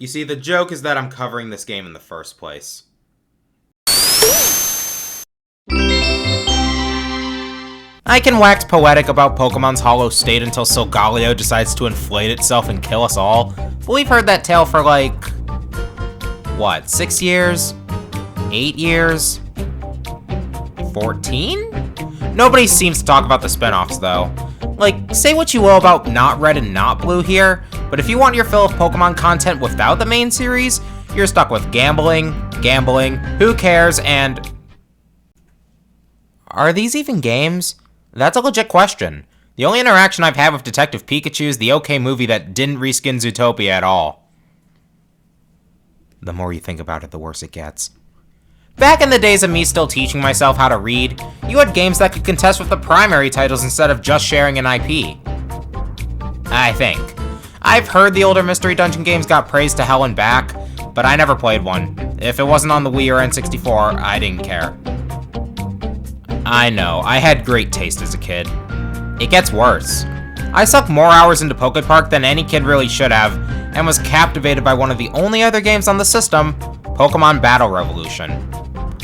You see, the joke is that I'm covering this game in the first place. I can wax poetic about Pokemon's hollow state until Solgaleo decides to inflate itself and kill us all, but we've heard that tale for like, what, 6 years? 8 years? 14? Nobody seems to talk about the spin-offs though. Like, say what you will about not Red and not Blue here, but if you want your fill of Pokemon content without the main series, you're stuck with gambling, who cares, and... Are these even games? That's a legit question. The only interaction I've had with Detective Pikachu is the OK movie that didn't reskin Zootopia at all. The more you think about it, the worse it gets. Back in the days of me still teaching myself how to read, you had games that could contest with the primary titles instead of just sharing an IP. I think. I've heard the older Mystery Dungeon games got praised to hell and back, but I never played one. If it wasn't on the Wii or N64, I didn't care. I know, I had great taste as a kid. It gets worse. I sucked more hours into Poké Park than any kid really should have, and was captivated by one of the only other games on the system, Pokemon Battle Revolution.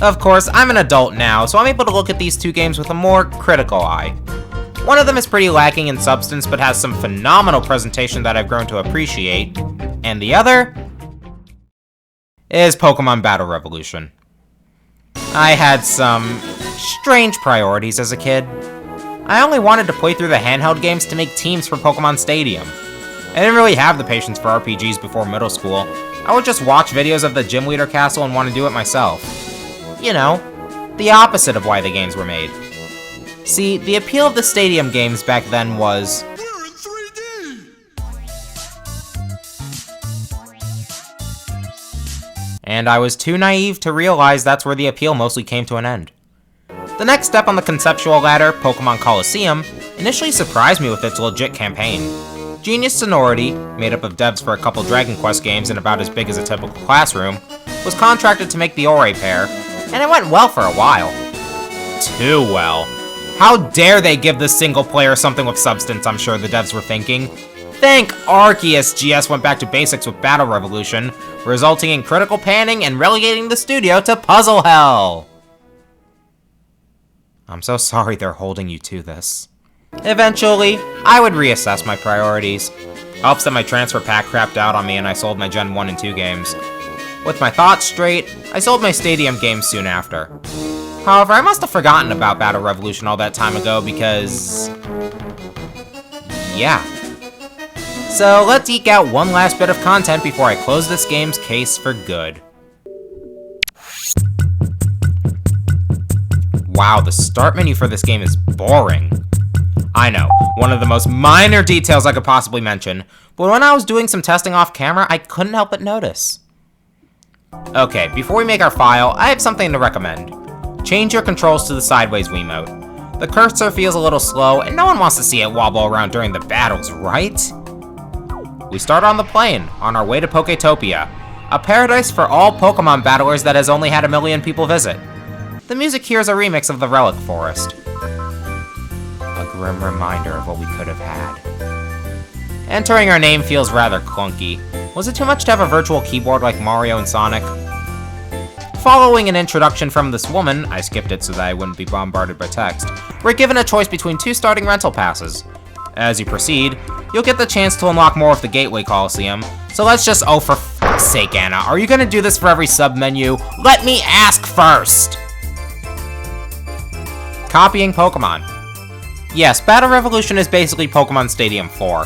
Of course, I'm an adult now, so I'm able to look at these two games with a more critical eye. One of them is pretty lacking in substance, but has some phenomenal presentation that I've grown to appreciate, and the other is Pokemon Battle Revolution. I had some strange priorities as a kid. I only wanted to play through the handheld games to make teams for Pokemon Stadium. I didn't really have the patience for RPGs before middle school. I would just watch videos of the Gym Leader Castle and want to do it myself. You know, the opposite of why the games were made. See, the appeal of the Stadium games back then was... We're in 3D! And I was too naive to realize that's where the appeal mostly came to an end. The next step on the conceptual ladder, Pokemon Colosseum, initially surprised me with its legit campaign. Genius Sonority, made up of devs for a couple Dragon Quest games and about as big as a typical classroom, was contracted to make the Ore pair, and it went well for a while. Too well. How dare they give this single player something with substance, I'm sure the devs were thinking. Thank Arceus GS went back to basics with Battle Revolution, resulting in critical panning and relegating the studio to puzzle hell. I'm so sorry they're holding you to this. Eventually, I would reassess my priorities. Helps that my transfer pack crapped out on me and I sold my Gen 1 and 2 games. With my thoughts straight, I sold my Stadium games soon after. However, I must have forgotten about Battle Revolution all that time ago because... yeah. So let's eke out one last bit of content before I close this game's case for good. Wow, the start menu for this game is boring. I know, one of the most minor details I could possibly mention, but when I was doing some testing off camera, I couldn't help but notice. Okay, before we make our file, I have something to recommend. Change your controls to the sideways Wiimote. The cursor feels a little slow, and no one wants to see it wobble around during the battles, right? We start on the plane, on our way to Poketopia, a paradise for all Pokemon battlers that has only had 1 million people visit. The music here is a remix of the Relic Forest. A grim reminder of what we could have had. Entering our name feels rather clunky. Was it too much to have a virtual keyboard like Mario and Sonic? Following an introduction from this woman, I skipped it so that I wouldn't be bombarded by text, we're given a choice between 2 starting rental passes. As you proceed, you'll get the chance to unlock more of the Gateway Colosseum, so let's just, oh for fuck's sake Anna, are you gonna do this for every sub-menu? Let me ask first! Copying Pokemon. Yes, Battle Revolution is basically Pokemon Stadium 4.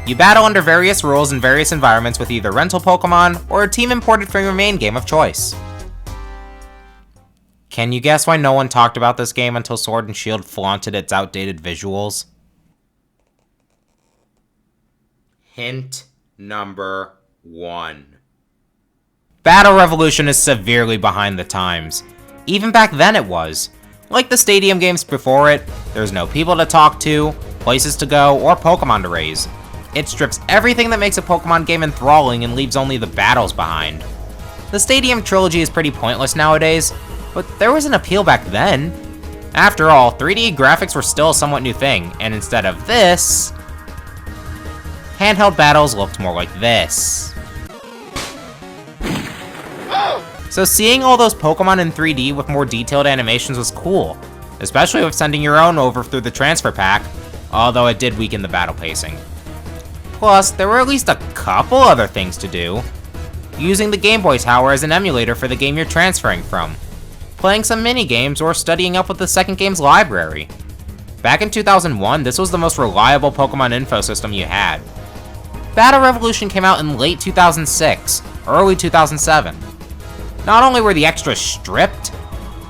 You battle under various rules in various environments with either rental Pokemon or a team imported from your main game of choice. Can you guess why no one talked about this game until Sword and Shield flaunted its outdated visuals? Hint number 1. Battle Revolution is severely behind the times. Even back then it was. Like the Stadium games before it, there's no people to talk to, places to go, or Pokemon to raise. It strips everything that makes a Pokemon game enthralling and leaves only the battles behind. The Stadium trilogy is pretty pointless nowadays, but there was an appeal back then. After all, 3D graphics were still a somewhat new thing, and instead of this, handheld battles looked more like this. So seeing all those Pokemon in 3D with more detailed animations was cool, especially with sending your own over through the transfer pack, although it did weaken the battle pacing. Plus, there were at least a couple other things to do. Using the Game Boy Tower as an emulator for the game you're transferring from, playing some mini-games, or studying up with the second game's library. Back in 2001, this was the most reliable Pokemon info system you had. Battle Revolution came out in late 2006, early 2007. Not only were the extras stripped,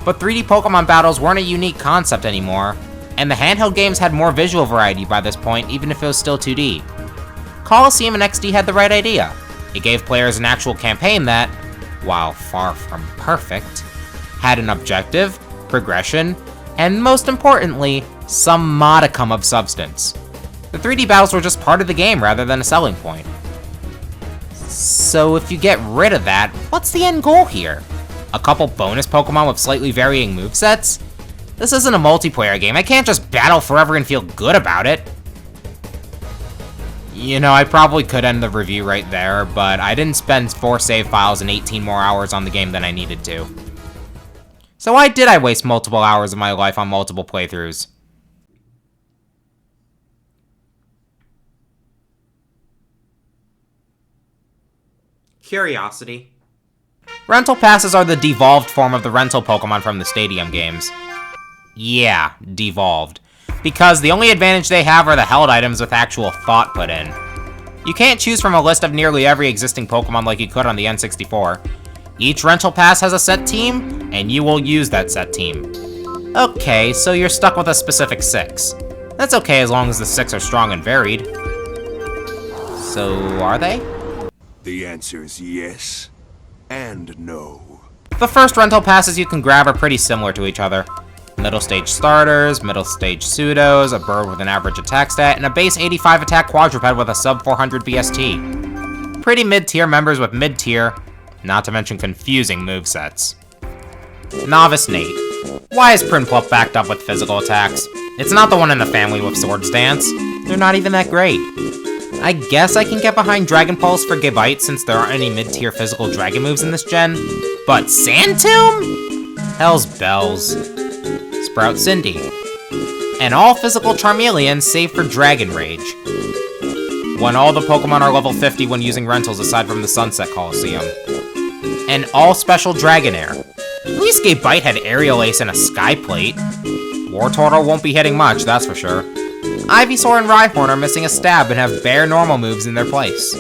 but 3D Pokemon battles weren't a unique concept anymore, and the handheld games had more visual variety by this point, even if it was still 2D. Colosseum and XD had the right idea. It gave players an actual campaign that, while far from perfect, had an objective, progression, and most importantly, some modicum of substance. The 3D battles were just part of the game rather than a selling point. So if you get rid of that, what's the end goal here? A couple bonus Pokemon with slightly varying movesets? This isn't a multiplayer game, I can't just battle forever and feel good about it. You know, I probably could end the review right there, but I didn't spend 4 save files and 18 more hours on the game than I needed to. So why did I waste multiple hours of my life on multiple playthroughs? Curiosity. Rental passes are the devolved form of the rental Pokemon from the Stadium games. Yeah, devolved. Because the only advantage they have are the held items with actual thought put in. You can't choose from a list of nearly every existing Pokemon like you could on the N64. Each rental pass has a set team, and you will use that set team. Okay, so you're stuck with a specific 6. That's okay as long as the 6 are strong and varied. So, are they? The answer is yes and no. The first rental passes you can grab are pretty similar to each other. Middle stage starters, middle stage pseudos, a bird with an average attack stat, and a base 85 attack quadruped with a sub 400 BST. Pretty mid-tier members with mid-tier, not to mention confusing movesets. Novice Nate. Why is Prinplup backed up with physical attacks? It's not the one in the family with Swords Dance. They're not even that great. I guess I can get behind Dragon Pulse for Gabite since there aren't any mid-tier physical dragon moves in this gen, but Sand Tomb? Hell's bells. Sprout Cindy. And all physical Charmeleon save for Dragon Rage. When all the Pokemon are level 50 when using rentals aside from the Sunset Colosseum. And all special Dragonair. At least Gabite had Aerial Ace and a Sky Plate. Wartortle won't be hitting much, that's for sure. Ivysaur and Rhyhorn are missing a stab and have bare normal moves in their place.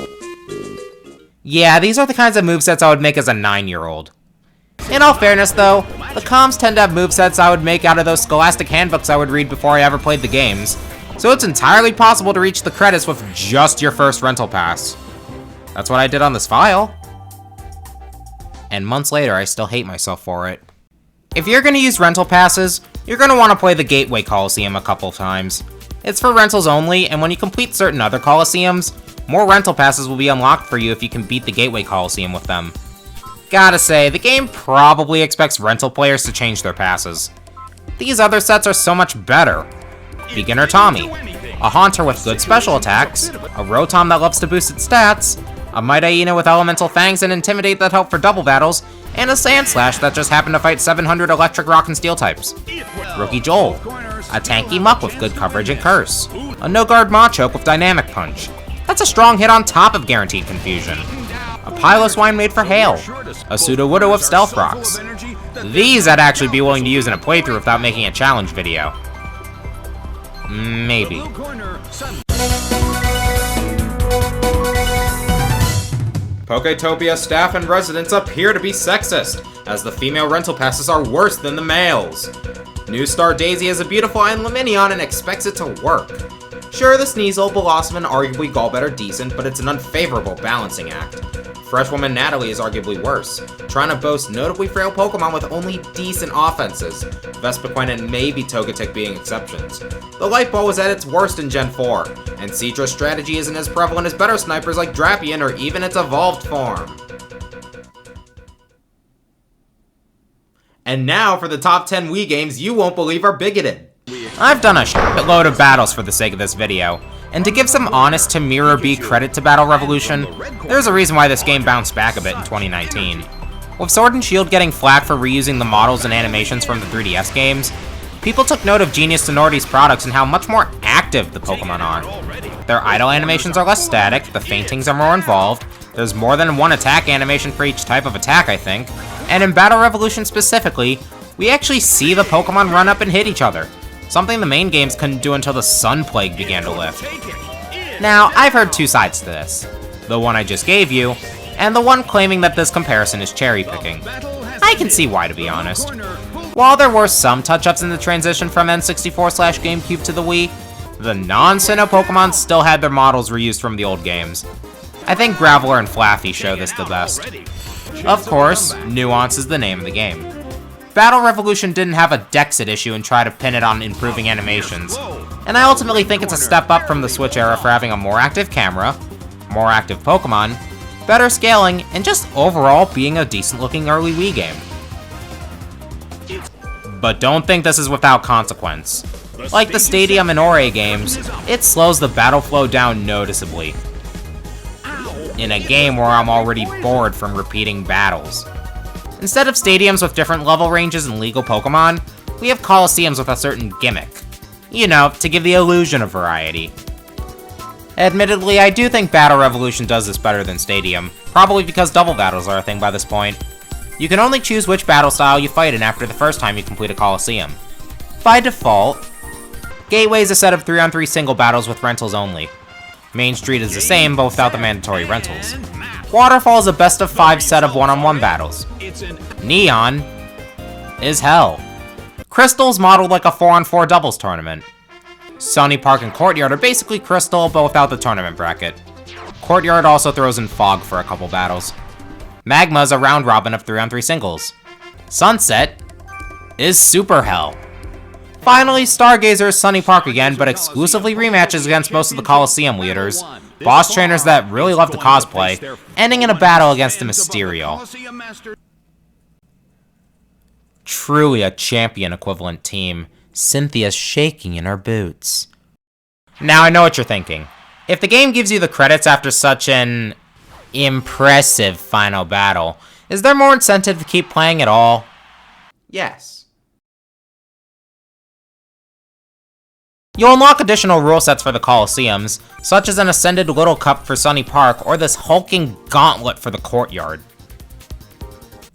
Yeah, these are the kinds of movesets I would make as a 9-year-old. In all fairness though, the comms tend to have movesets I would make out of those Scholastic handbooks I would read before I ever played the games, so it's entirely possible to reach the credits with just your first rental pass. That's what I did on this file. And months later, I still hate myself for it. If you're gonna use rental passes, you're gonna want to play the Gateway Colosseum a couple times. It's for rentals only, and when you complete certain other Colosseums, more rental passes will be unlocked for you if you can beat the Gateway Colosseum with them. Gotta say, the game probably expects rental players to change their passes. These other sets are so much better. Beginner Tommy, a Haunter with good special attacks, a Rotom that loves to boost its stats, a Mightyena with Elemental Fangs and Intimidate that help for double battles, and a Sandslash that just happened to fight 700 Electric, Rock, and Steel types. Rookie Joel, a tanky Muck with good coverage and Curse, a No-Guard Machoke with Dynamic Punch. That's a strong hit on top of Guaranteed Confusion. A Piloswine made for Hail, a Sudowoodo with Stealth Rocks. These I'd actually be willing to use in a playthrough without making a challenge video. Maybe. Poketopia staff and residents appear to be sexist, as the female rental passes are worse than the males. New Star Daisy is a beautiful Enleminion and expects it to work. Sure, the Sneasel, Blossom, and arguably Golbat are decent, but it's an unfavorable balancing act. Freshwoman Natalie is arguably worse, trying to boast notably frail Pokemon with only decent offenses, Vespiquen and maybe Togetic being exceptions. The Light Ball was at its worst in Gen 4, and Cedra's strategy isn't as prevalent as better snipers like Drapion or even its evolved form. And now for the top 10 Wii games you won't believe are bigoted. I've done a shitload of battles for the sake of this video, and to give some honest to Mirror B credit to Battle Revolution, there's a reason why this game bounced back a bit in 2019. With Sword and Shield getting flack for reusing the models and animations from the 3DS games, people took note of Genius Sonority's products and how much more active the Pokémon are. Their idle animations are less static, the faintings are more involved, there's more than one attack animation for each type of attack, I think, and in Battle Revolution specifically, we actually see the Pokémon run up and hit each other, something the main games couldn't do until the Sun Plague began to lift. Now, I've heard two sides to this, the one I just gave you, and the one claiming that this comparison is cherry-picking. I can see why, to be honest. While there were some touch-ups in the transition from N64/GameCube to the Wii, the non-Sinnoh Pokémon still had their models reused from the old games. I think Graveler and Flaffy show this the best. Of course, nuance is the name of the game. Battle Revolution didn't have a Dexit issue and try to pin it on improving animations, and I ultimately think it's a step up from the Switch era for having a more active camera, more active Pokémon, better scaling, and just overall being a decent-looking early Wii game. But don't think this is without consequence. Like the Stadium and Ore games, it slows the battle flow down noticeably. In a game where I'm already bored from repeating battles. Instead of stadiums with different level ranges and legal Pokémon, we have Colosseums with a certain gimmick. You know, to give the illusion of variety. Admittedly, I do think Battle Revolution does this better than Stadium, probably because double battles are a thing by this point. You can only choose which battle style you fight in after the first time you complete a Colosseum. By default, Gateway is a set of 3-on-3 single battles with rentals only. Main Street is the same, but without the mandatory rentals. Waterfall is a best of 5 set of 1-on-1 battles. Neon is hell. Crystal's modeled like a 4-on-4 doubles tournament. Sunny Park and Courtyard are basically Crystal, but without the tournament bracket. Courtyard also throws in Fog for a couple battles. Magma's a round robin of 3-on-3 singles. Sunset is Super Hell. Finally, Stargazer is Sunny Park again, but exclusively rematches against most of the Colosseum leaders, boss trainers that really love to cosplay, ending in a battle against the Mysterio. Truly a champion equivalent team. Cynthia's shaking in her boots. Now I know what you're thinking. If the game gives you the credits after such an impressive final battle, is there more incentive to keep playing at all? Yes. You'll unlock additional rule sets for the Colosseums, such as an Ascended Little Cup for Sunny Park or this hulking gauntlet for the Courtyard.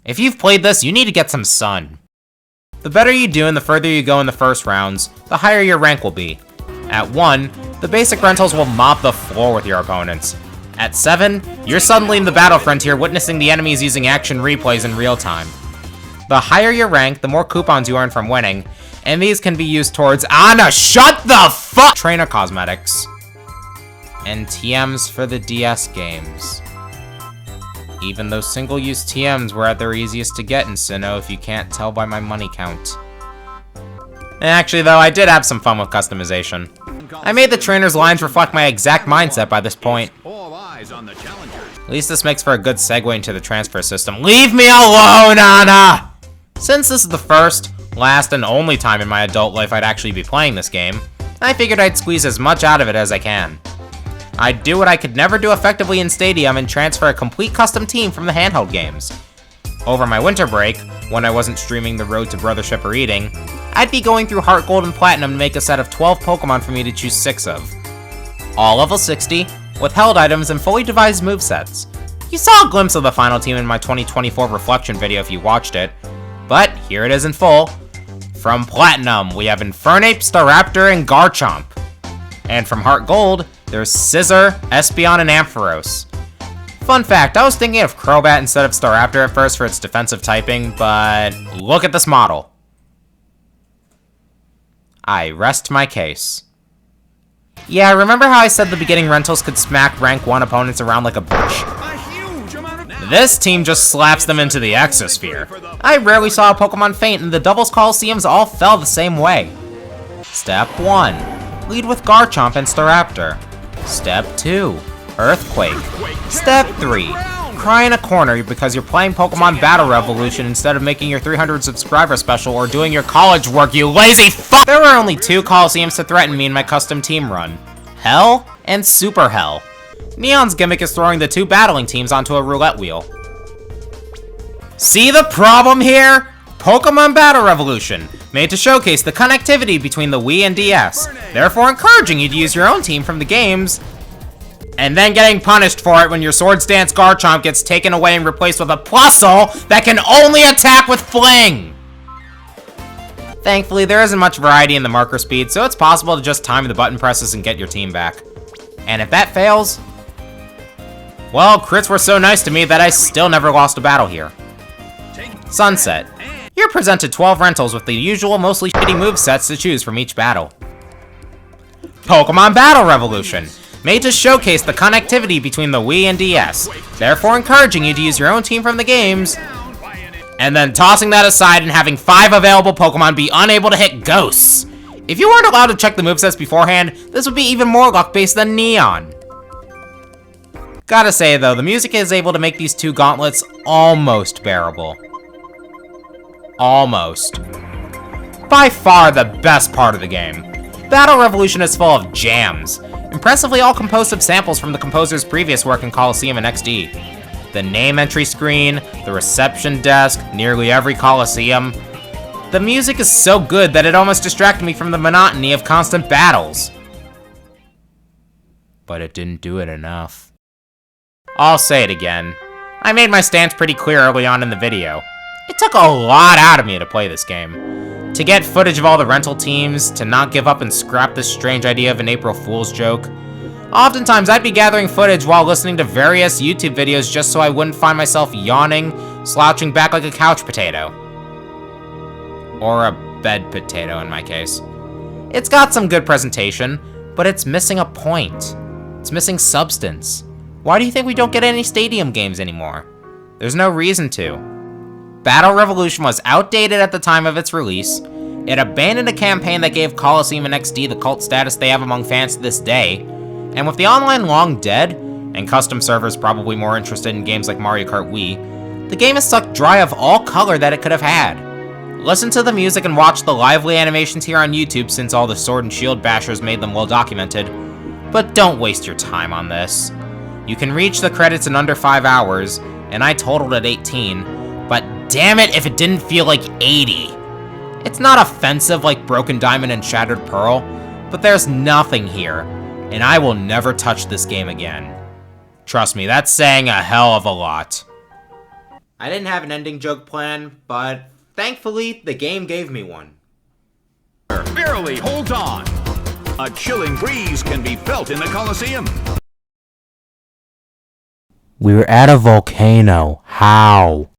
If you've played this, you need to get some sun. The better you do and the further you go in the first rounds, the higher your rank will be. At 1, the basic rentals will mop the floor with your opponents. At 7, you're suddenly in the battle frontier witnessing the enemies using action replays in real time. The higher your rank, the more coupons you earn from winning, and these can be used towards Anna, shut the fuck! Trainer cosmetics. And TMs for the DS games. Even though single-use TMs were at their easiest to get in Sinnoh, if you can't tell by my money count. Actually though, I did have some fun with customization. I made the trainer's lines reflect my exact mindset by this point. At least this makes for a good segue into the transfer system. Leave me alone, Anna! Since this is the first, last, and only time in my adult life I'd actually be playing this game, I figured I'd squeeze as much out of it as I can. I'd do what I could never do effectively in Stadium and transfer a complete custom team from the handheld games. Over my winter break, when I wasn't streaming The Road to Brothership or eating, I'd be going through Heart Gold and Platinum to make a set of 12 Pokemon for me to choose 6 of. All level 60, with held items and fully devised movesets. You saw a glimpse of the final team in my 2024 reflection video if you watched it, but here it is in full. From Platinum, we have Infernape, Staraptor, and Garchomp. And from Heart Gold, there's Scizor, Espeon, and Ampharos. Fun fact, I was thinking of Crobat instead of Staraptor at first for its defensive typing, but look at this model. I rest my case. Yeah, remember how I said the beginning rentals could smack rank 1 opponents around like a bush? This team just slaps them into the Exosphere. I rarely saw a Pokemon faint, and the doubles Colosseums all fell the same way. Step 1. Lead with Garchomp and Staraptor. Step 2. Earthquake. Step 3. Cry in a corner because you're playing Pokemon Battle Revolution instead of making your 300 subscriber special or doing your college work, you lazy fuck! There were only 2 Colosseums to threaten me in my custom team run. Hell and Super Hell. Neon's gimmick is throwing the 2 battling teams onto a roulette wheel. See the problem here? Pokemon Battle Revolution, made to showcase the connectivity between the Wii and DS, therefore encouraging you to use your own team from the games, and then getting punished for it when your Swords Dance Garchomp gets taken away and replaced with a Plusle that can only attack with Fling! Thankfully, there isn't much variety in the marker speed, so it's possible to just time the button presses and get your team back. And if that fails, well, crits were so nice to me that I still never lost a battle here. Sunset. You're presented 12 rentals with the usual, mostly shitty movesets to choose from each battle. Pokemon Battle Revolution, made to showcase the connectivity between the Wii and DS, therefore encouraging you to use your own team from the games, and then tossing that aside and having 5 available Pokemon be unable to hit ghosts. If you weren't allowed to check the movesets beforehand, this would be even more luck-based than Neon. Gotta say though, the music is able to make these 2 gauntlets almost bearable. Almost. By far the best part of the game. Battle Revolution is full of jams, impressively all composed of samples from the composer's previous work in Colosseum and XD. The name entry screen, the reception desk, nearly every Colosseum. The music is so good that it almost distracted me from the monotony of constant battles. But it didn't do it enough. I'll say it again. I made my stance pretty clear early on in the video. It took a lot out of me to play this game. To get footage of all the rental teams, to not give up and scrap this strange idea of an April Fool's joke. Oftentimes, I'd be gathering footage while listening to various YouTube videos just so I wouldn't find myself yawning, slouching back like a couch potato. Or a bed potato in my case. It's got some good presentation, but it's missing a point. It's missing substance. Why do you think we don't get any stadium games anymore? There's no reason to. Battle Revolution was outdated at the time of its release. It abandoned a campaign that gave Colosseum and XD the cult status they have among fans to this day. And with the online long dead, and custom servers probably more interested in games like Mario Kart Wii, the game has sucked dry of all color that it could have had. Listen to the music and watch the lively animations here on YouTube since all the Sword and Shield bashers made them well documented. But don't waste your time on this. You can reach the credits in under 5 hours, and I totaled at 18, but damn it if it didn't feel like 80. It's not offensive like Broken Diamond and Shattered Pearl, but there's nothing here, and I will never touch this game again. Trust me, that's saying a hell of a lot. I didn't have an ending joke planned, but thankfully, the game gave me one. Barely hold on. A chilling breeze can be felt in the Colosseum. We were at a volcano. How?